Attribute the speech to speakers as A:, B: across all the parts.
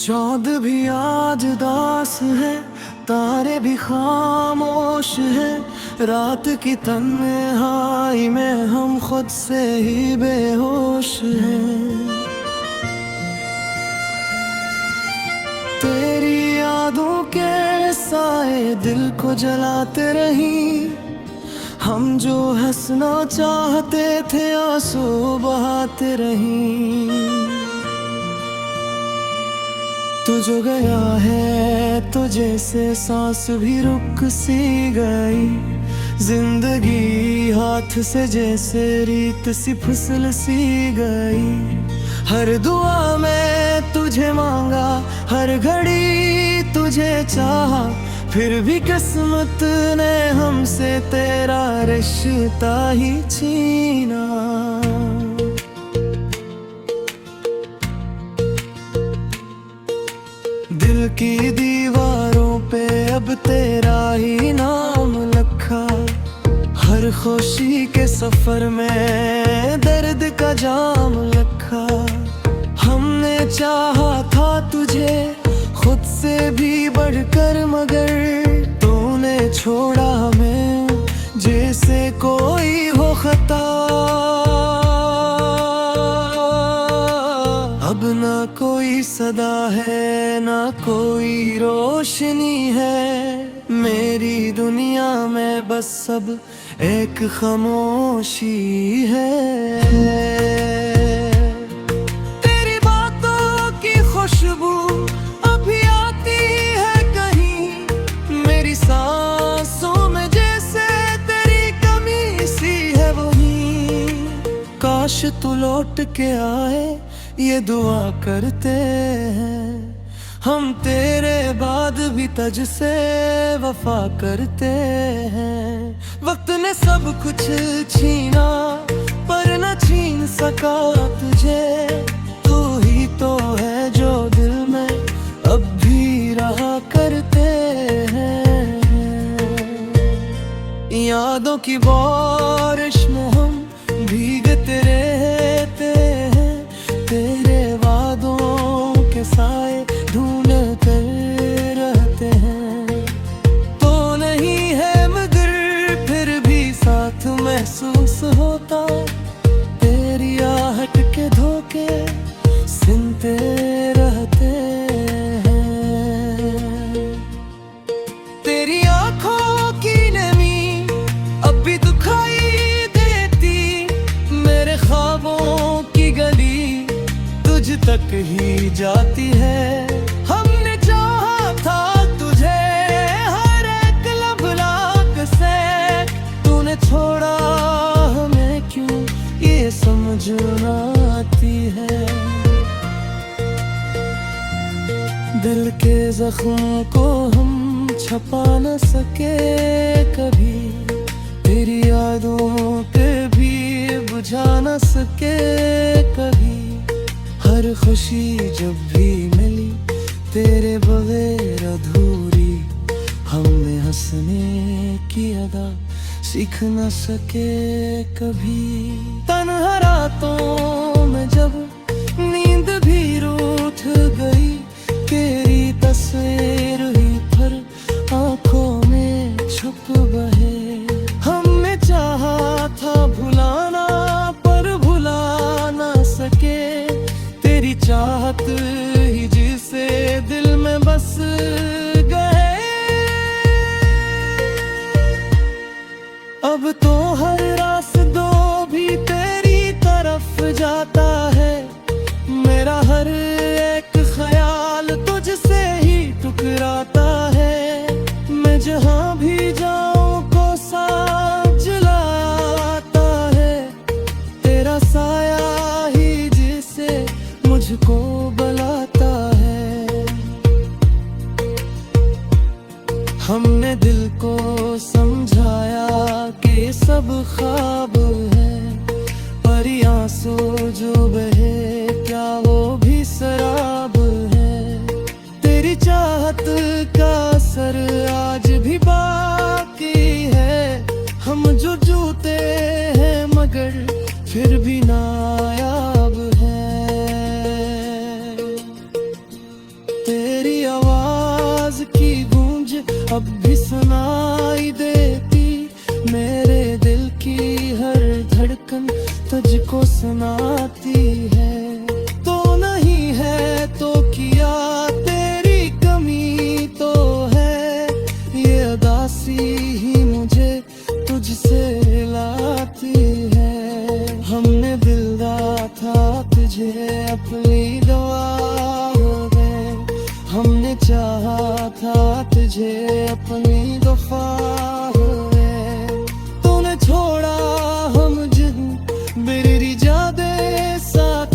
A: चाँद भी आज दास है, तारे भी खामोश है। रात की तन्हाई में हम खुद से ही बेहोश हैं। तेरी यादों के साए दिल को जलाते रही। हम जो हंसना चाहते थे आंसू बहाते रही। तू जो गया है तो जैसे सांस भी रुक सी गई। जिंदगी हाथ से जैसे रीत सी फिसल सी गई। हर दुआ में तुझे मांगा, हर घड़ी तुझे चाहा, फिर भी किस्मत ने हमसे तेरा रिश्ता ही छीना। दिल की दीवारों पे अब तेरा ही नाम लिखा। हर खुशी के सफर में दर्द का जाम लिखा। हमने चाहा था तुझे खुद से भी बढ़कर, मगर तूने छोड़ा हमें जैसे कोई हो खता। अब ना कोई सदा है, ना कोई रोशनी है। मेरी दुनिया में बस सब एक खामोशी है। तेरी बातों की खुशबू अभी आती है कहीं। मेरी सांसों में जैसे तेरी कमी सी है वही। काश तू लौट के आए ये दुआ करते हैं। हम तेरे बाद भी तुझ से वफा करते हैं। वक्त ने सब कुछ छीना पर न छीन सका तुझे। तू ही तो है जो दिल में अब भी रहा करते हैं। यादों की बारिश में हम भीगते रहते हैं। तेरे वादों के साए ढूंढते रहते हैं। तो नहीं है मगर फिर भी साथ महसूस होता। तेरी आहट के धोखे सुनते रहते हैं। तेरी आंखों की नमी अब भी दुखाई देती। मेरे ख्वाबों की गली तुझ तक ही जाती है। हमने चाहा था तुझे हर एक लबलाक से। तूने छोड़ा हमें क्यों ये समझ ना आती है। दिल के जख्म को हम छपा न सके कभी। तेरी यादों के भी बुझा न सके कभी। हर खुशी जब भी मिली तेरे बगैर अधूरी। हमने हंसने की अदा सीख न सके कभी। तन्हा रातों में जब नींद भी रूठ गई। तेरी तस्वीर ही पर आंखों में छुप बहे। हमने चाहा था भुलाना पर भुला ना सके। तेरी चाहत ही जिसे दिल में बस गए। अब तो हर रास्ता भी तेरी तरफ जाता है। मेरा हर एक ख्याल तुझसे ही टकराता है। मैं जहाँ भी जाऊँ को साथ जलाता है। तेरा साया ही जिसे मुझको बुलाता है। हमने दिल को समझाया कि सब ख्वाब है। पर आंसू जो बहे क्या वो भी सही आती है। तो नहीं है तो किया, तेरी कमी तो है, ये उदासी ही मुझे तुझसे लाती है। हमने दिलदार था तुझे अपनी दुआ में, हमने चाहा था तुझे अपनी वफा में। तूने छोड़ा हम जिन मेरी जादे साथ,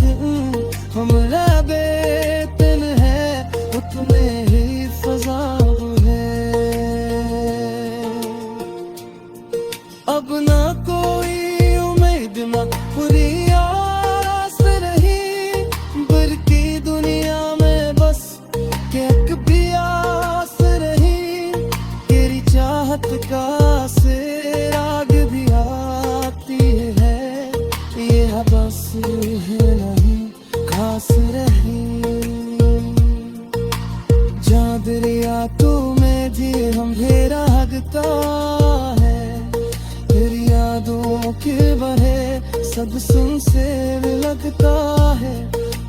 A: हम रबे तिन है उतने ही फजा है। अब ना कोई उम्मीद ना पूरी आस रही, बल्कि दुनिया में बस एक भी आस रही। तेरी चाहत का से राग भी आती है, ये बस है नहीं खास रही। जहाँ दरिया तू में जी हम घेरा हगता है, तेरी यादों के बहे सब सुन से भी लगता है।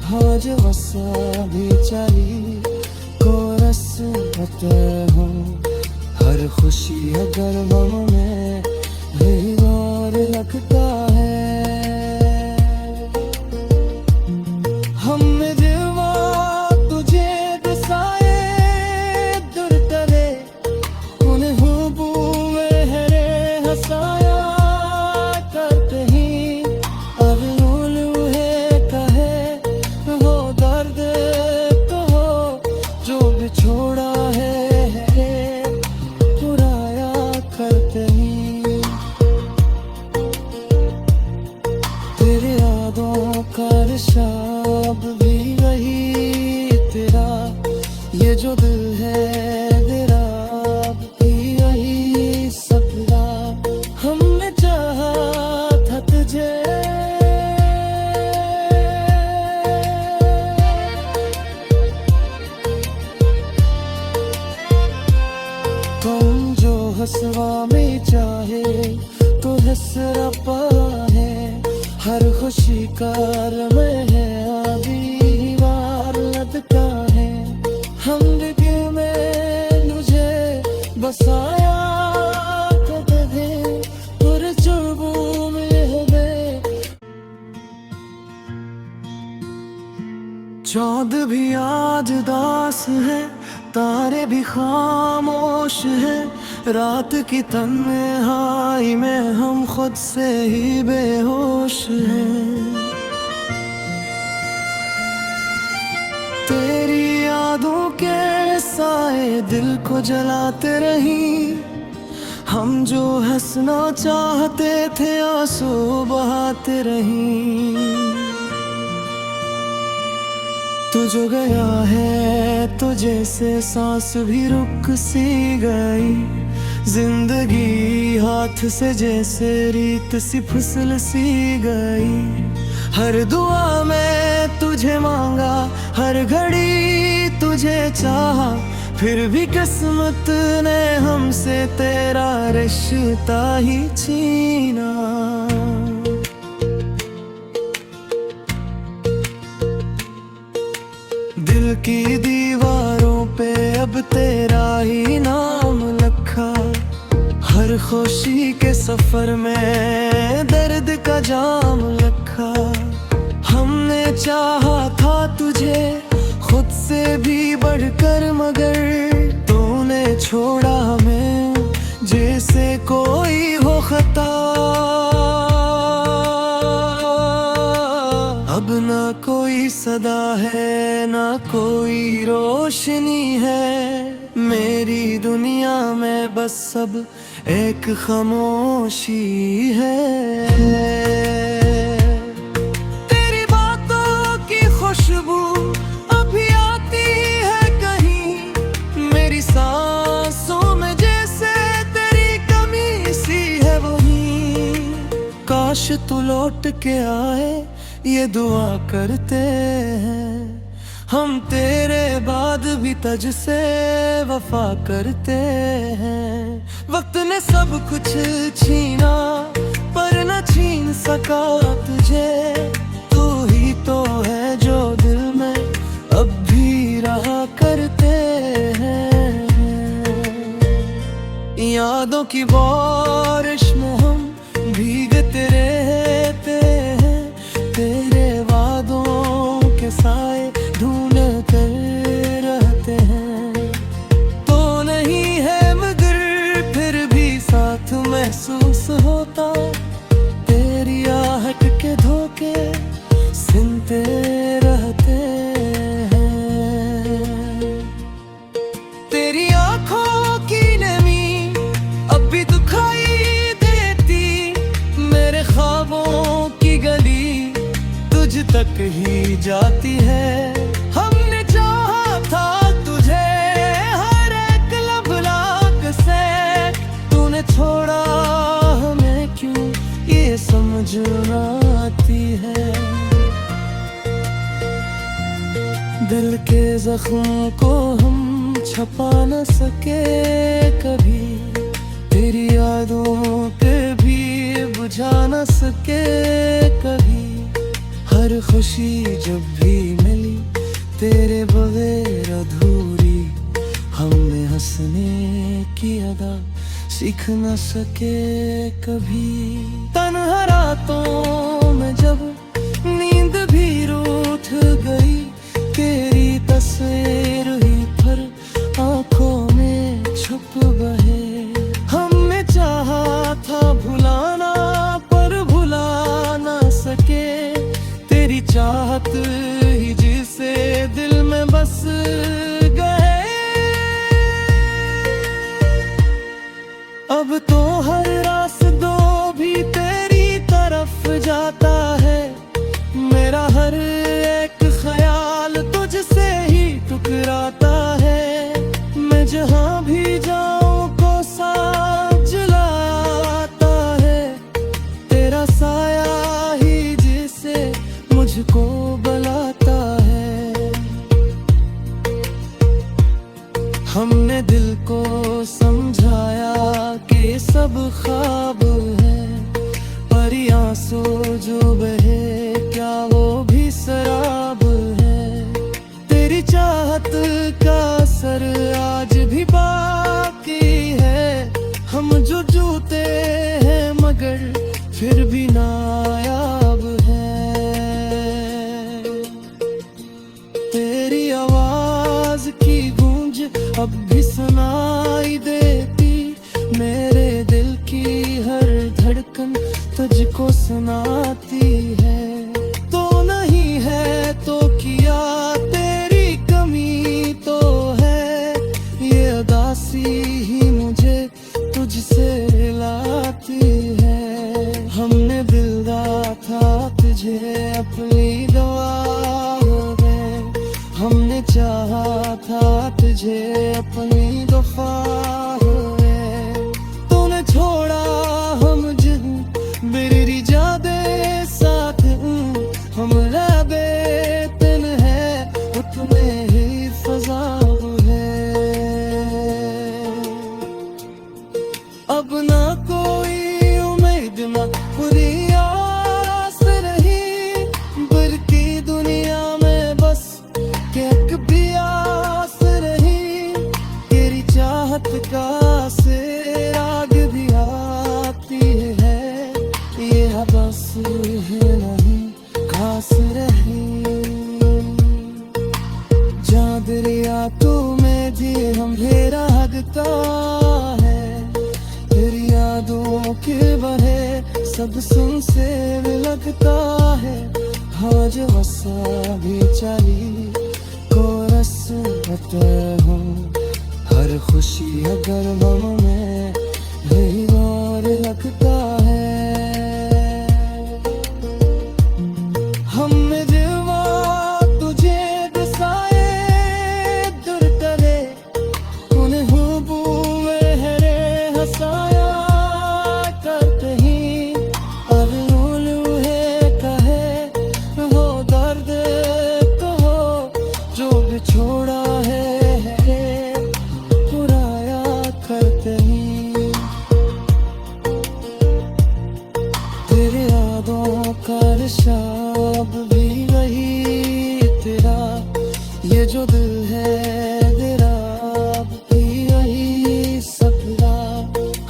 A: हाँ जो वसा भी चली को रस हूँ, हर खुशी अगर गम में भी और लगता है। हमने दिलवा तुझे दसाए दूर तरे, उन्हें हुबूए हरे हंसाया करते ही। अब लूलू है कहे हो दर्द तो हो, जो बिछोड़ा है पुराया करते ही। तेरे यादों का रिशाब भी वही तेरा, ये जो दिल है तेरा भी वही सपना। हमने चाहा था तुझे तुम जो हसवा में चाहे तो हसरा पाए, हर खुशी का में है आदि वार लगता है। हम दिल में मुझे बसाया कदे और चुबू में है। चाँद भी आज दास है, तारे भी खामोश है, रात की तन्हाई में हम खुद से ही बेहोश हैं। तेरी यादों के साए दिल को जलाते रही, हम जो हंसना चाहते थे आंसू बहाते रही। तू जो गया है तो जैसे सांस भी रुक सी गई, जिंदगी हाथ से जैसे रीत सी फिसल सी गई। हर दुआ में तुझे मांगा, हर घड़ी तुझे चाहा, फिर भी किस्मत ने हमसे तेरा रिश्ता ही छीना। दिल की दीवारों पे अब तेरा ही नाम लिखा, हर खुशी के सफर में दर्द का जाम लिखा। हमने चाहा था तुझे खुद से भी बढ़कर, मगर तूने छोड़ा हमें जैसे कोई हो खता। अब ना कोई सदा है ना कोई रोशनी है, मेरी दुनिया में बस सब एक खामोशी है। तेरी बातों की खुशबू अभी आती है कहीं, मेरी सांसों में जैसे तेरी कमी सी है वही। काश तू लौट के आए ये दुआ करते हैं, हम तेरे बाद भी तुझ से वफा करते हैं। वक्त ने सब कुछ छीना पर न छीन सका तुझे, तू खुशी जाती है। हमने चाहा था तुझे हर एक लबलाक से, तूने छोड़ा हमें क्यों ये समझ ना आती है। दिल के जख्म को हम छपा न सके कभी, तेरी यादों पे भी बुझा न सके कभी। हर खुशी जब भी मिली तेरे बगैर अधूरी, हमने हंसने की अदा सीख न सके कभी। तन्हा रातों में जब नींद भी रूठ गई, तेरी तस्वीर ही फिर आंखों में छुप गए। हमने चाहा था भुलाना पर भुला ना सके, तेरी चाहत ही जिसे दिल में बस गए। अब तो हर रास्ता भी तेरी तरफ जाता है, मेरा हर एक ख्याल तुझसे ही टकराता है। मैं जहाँ भी जाऊँ को साथ जलाता है, तेरा साया ही जिसे मुझको बुलाता है। हमने दिल को समझाया कि सब ख्वाब है, पर आंसू जो बहे क्या वो भी शराब है। तेरी चाहत का असर आज भी बाकी है, हम जो जूते हैं मगर फिर भी नायाब है। तेरी आवाज की गूंज अब भी सुनाई देती, मेरे दिल की हर धड़कन तुझको सुनाती है। तो नहीं है तो किया तेरी कमी तो है, ये उदासी ही मुझे तुझसे लाती है। हमने दिल दा था तुझे अपनी दुआ में, हमने चाहा था तुझे अपनी दफा में। तूने छोड़ा हम जिन मेरी जादे साथ, हम रबे तिन है उतने ही फजा है। अब ना कोई उम्मीद ना पूरी आस रही, बल्कि दुनिया में बस एक भी आस रही। तेरी चाहत का से आग भी आती है, ये बस है नहीं खास रही। जहाँ दरिया तू में जी हम घेरा हगता है, तेरी यादों के बहे सब सुन से भी लगता है। हाँ जो हंसा भी चली को रस हूँ, हर खुशी अगर गम में भी और लगता है। हमने दिलवा तुझे दसाए दूर करे, उन्हें हुबू में हरे हंसाया करते ही। अब उलू है कहे हो दर्द कहो, जो भी छोड़ा है पुराया करते ही। तेरे यादों का रिशाब भी वही तेरा, ये जो दिल है तेरा भी वही सपना।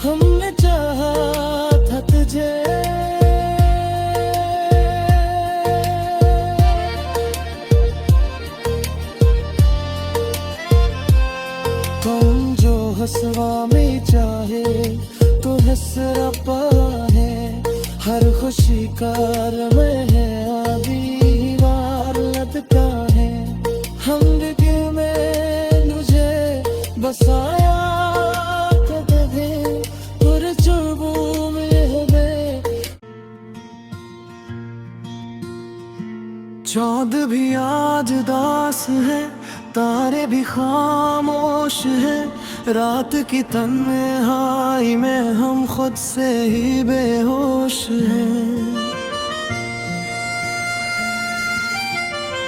A: हमने चाहा था तुझे कौन जो हंसवा में चाहे तो हंसरपा है, हर खुशी का में है अभी वार लगता है। हम दिल में मुझे बसाया कदे और चुबू में चाँद भी आज दास है, तारे भी खामोश है, रात की तन्हाई में हम खुद से ही बेहोश हैं।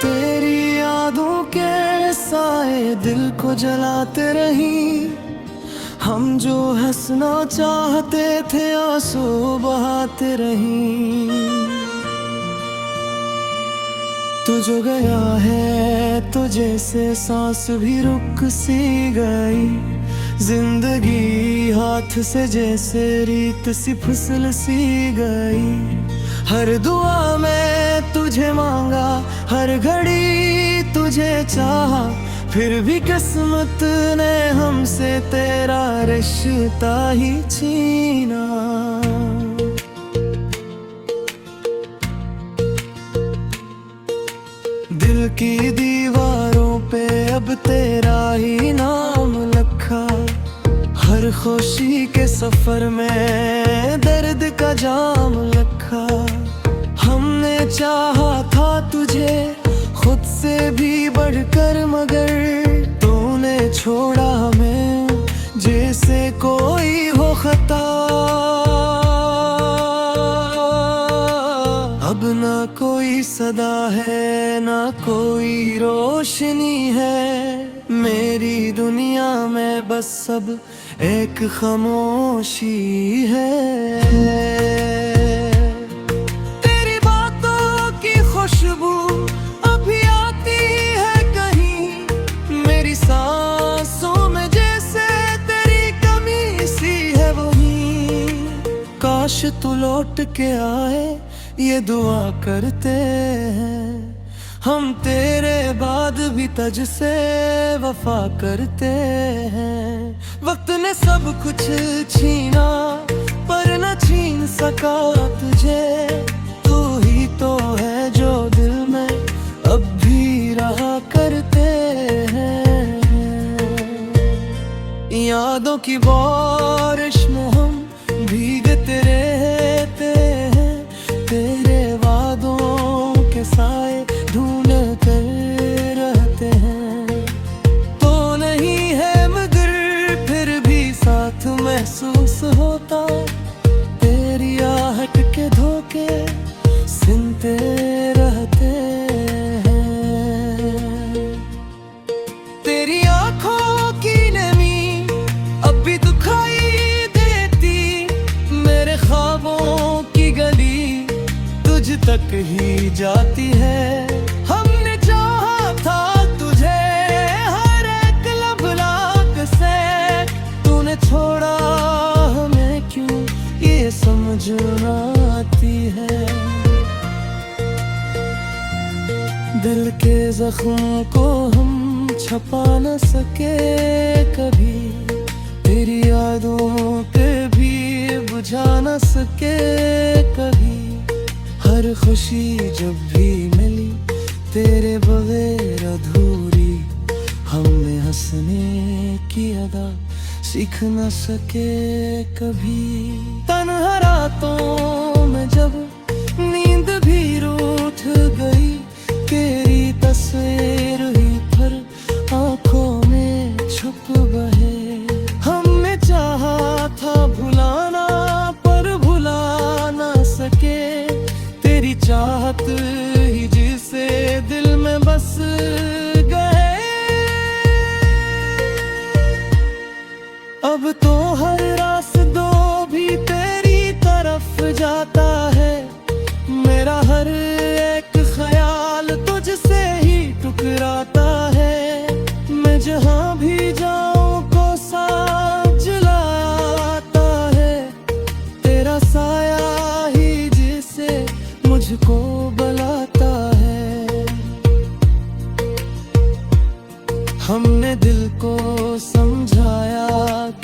A: तेरी यादों के साए दिल को जलाते रही, हम जो हंसना चाहते थे आंसू बहाते रही। तू जो गया है तो जैसे सांस भी रुक सी गई, जिंदगी हाथ से जैसे रीत सी फिसल सी गई। हर दुआ में तुझे मांगा, हर घड़ी तुझे चाहा, फिर भी किस्मत ने हमसे तेरा रिश्ता ही छीना। दिल की दीवारों पे अब तेरा ही नाम लिखा, हर खुशी के सफर में दर्द का जाम लिखा। हमने चाहा था तुझे खुद से भी बढ़कर, मगर तूने छोड़ा हमें जैसे कोई हो खता। अब ना कोई सदा है, ना कोई रोशनी है, मेरी दुनिया में बस सब एक खामोशी है। तेरी बातों की खुशबू अभी आती है कहीं, मेरी सांसों में जैसे तेरी कमी सी है वही। काश तू लौट के आए ये दुआ करते हैं, हम तेरे बाद भी तुझ से वफा करते हैं। वक्त ने सब कुछ छीना पर न छीन सका तुझे, तू ही तो है जो दिल में अब भी रहा करते हैं। यादों की बारिश में हम भीगते रहते हैं, तेरे वादों के साए ढूंढते रहते हैं। तो नहीं है मगर फिर भी साथ महसूस होता, तेरी आहट के धोखे सुनते रहते हैं। तेरी आंखों की नमी अब भी दुखाई देती, मेरे ख्वाबों की गली तुझ तक ही जाती है। हमने चाहा था तुझे हर एक लबलाक से, तूने छोड़ा हमें क्यों ये समझ ना आती है। दिल के जख्म को हम छपा न सके कभी, तेरी यादों के भी बुझा न सके कभी। हर खुशी जब भी मिली तेरे बगैर अधूरी, हमने हंसने की अदा सीख न सके कभी। तन्हा रातों में जब नींद भी रूठ गई, तेरी तस्वीर ही पर आंखों में छुप बहे। हमने चाहा था भुलाना पर भुला ना सके, तेरी चाहत ही जिसे दिल में बस गए। अब तो हर रास्ता भी तेरी तरफ जाता है, मेरा हर एक ख्याल तुझसे ही टकराता है। मैं जहाँ भी जाऊँ को साथ जलाता है, तेरा साया ही जिसे मुझको बुलाता है। हमने दिल को समझाया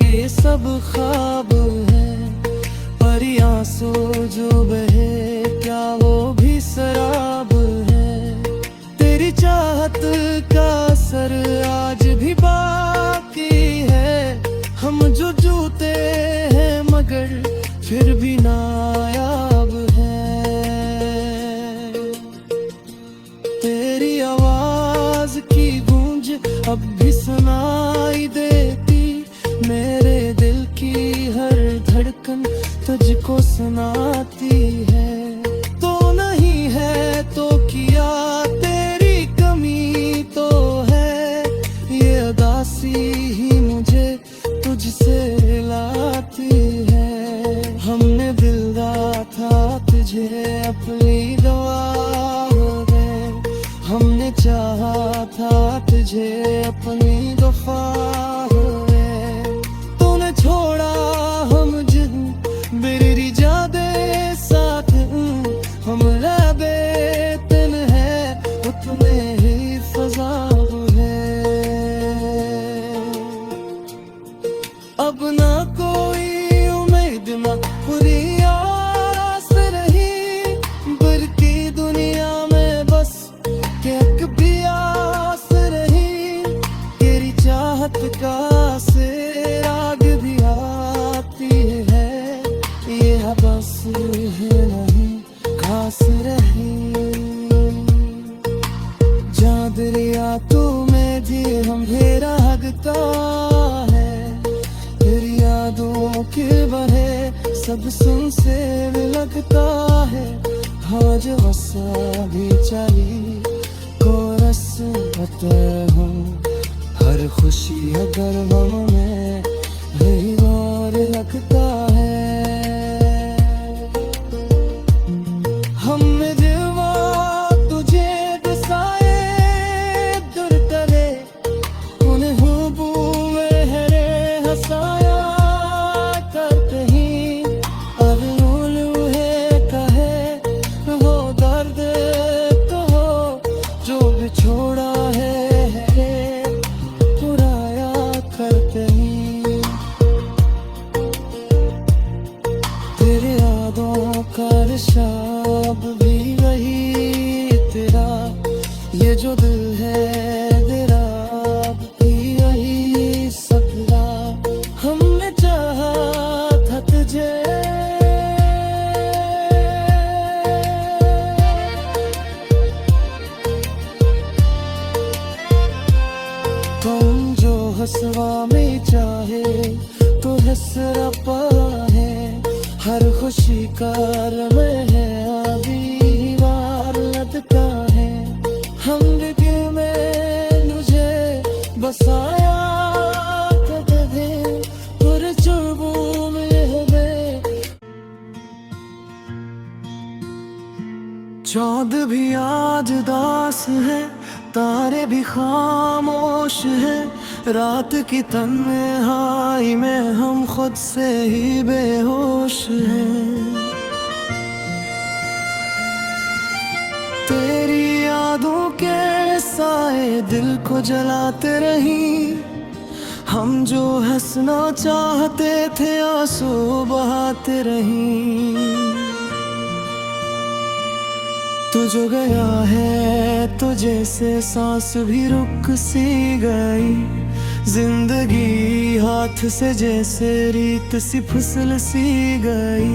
A: कि सब ख्वाब है, पर आंसू जो बहे क्या वो भी शराब है। तेरी चाहत का असर आज भी बाकी है, हम जो जूते हैं मगर फिर भी नायाब है। तेरी अब भी सुनाई देती मेरे दिल की हर धड़कन तुझको सुनाती है। तो नहीं है तो किया, तेरी कमी तो है, ये उदासी ही मुझे तुझसे लाती है। हमने दिलदार था तुझे अपनी दुआ में, हमने चाहा था तुझे अपनी वफा में। तूने छोड़ा हम जिन मेरी जादे साथ, हम लबे तन है उतने ही फजा है। अब ना कोई उम्मीद ना पूरी आस रही, बल्कि दुनिया में बस एक भी आस रही। तेरी चाहत का से राग भी आती है, ये बस है नहीं खास रही। जहाँ दरिया तू में भी हम घेरा हगता है, तेरी यादों के बहे सब सुन से भी लगता है। हाँ जो वसा भी चली को रस बतर हूँ, हर खुशी अगर गम में भी और लगता है। हमने दिलवा तुझे बसाए दूर तरे, उन्हें हुबूए हरे हंसाया करते ही। अब उलू है कहे हो दर्द तो हो, जो बिछोड़ा है पुराया करते ही। तेरे यादों का रिशाब भी वही तेरा, ये जो दिल है तेरा भी वही सपना। हमने चाहा था तुझे तुम जो हंसवा में चाहे तो हंसरा पाए, हर खुशी का रमे है अभी वार लगता है। हम दिल में मुझे बसाया कदे और चुर्बू में है। चाँद भी आज दास है, तारे भी खामोश है, रात की तन्हाई में हम खुद से ही बेहोश हैं। तेरी यादों के साए दिल को जलाते रही, हम जो हंसना चाहते थे आंसू बहाते रही। तू जो गया है तो जैसे सांस भी रुक सी गई, जिंदगी हाथ से जैसे रीत सी फिसल सी गई।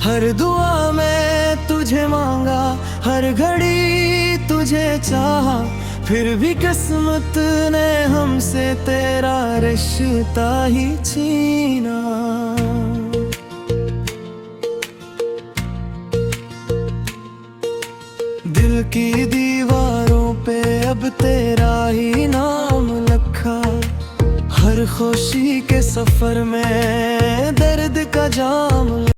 A: हर दुआ में तुझे मांगा, हर घड़ी तुझे चाहा, फिर भी किस्मत ने हमसे तेरा रिश्ता ही छीना। दिल की दीवारों पे अब तेरा ही नाम लिखा, हर खुशी के सफर में दर्द का जाम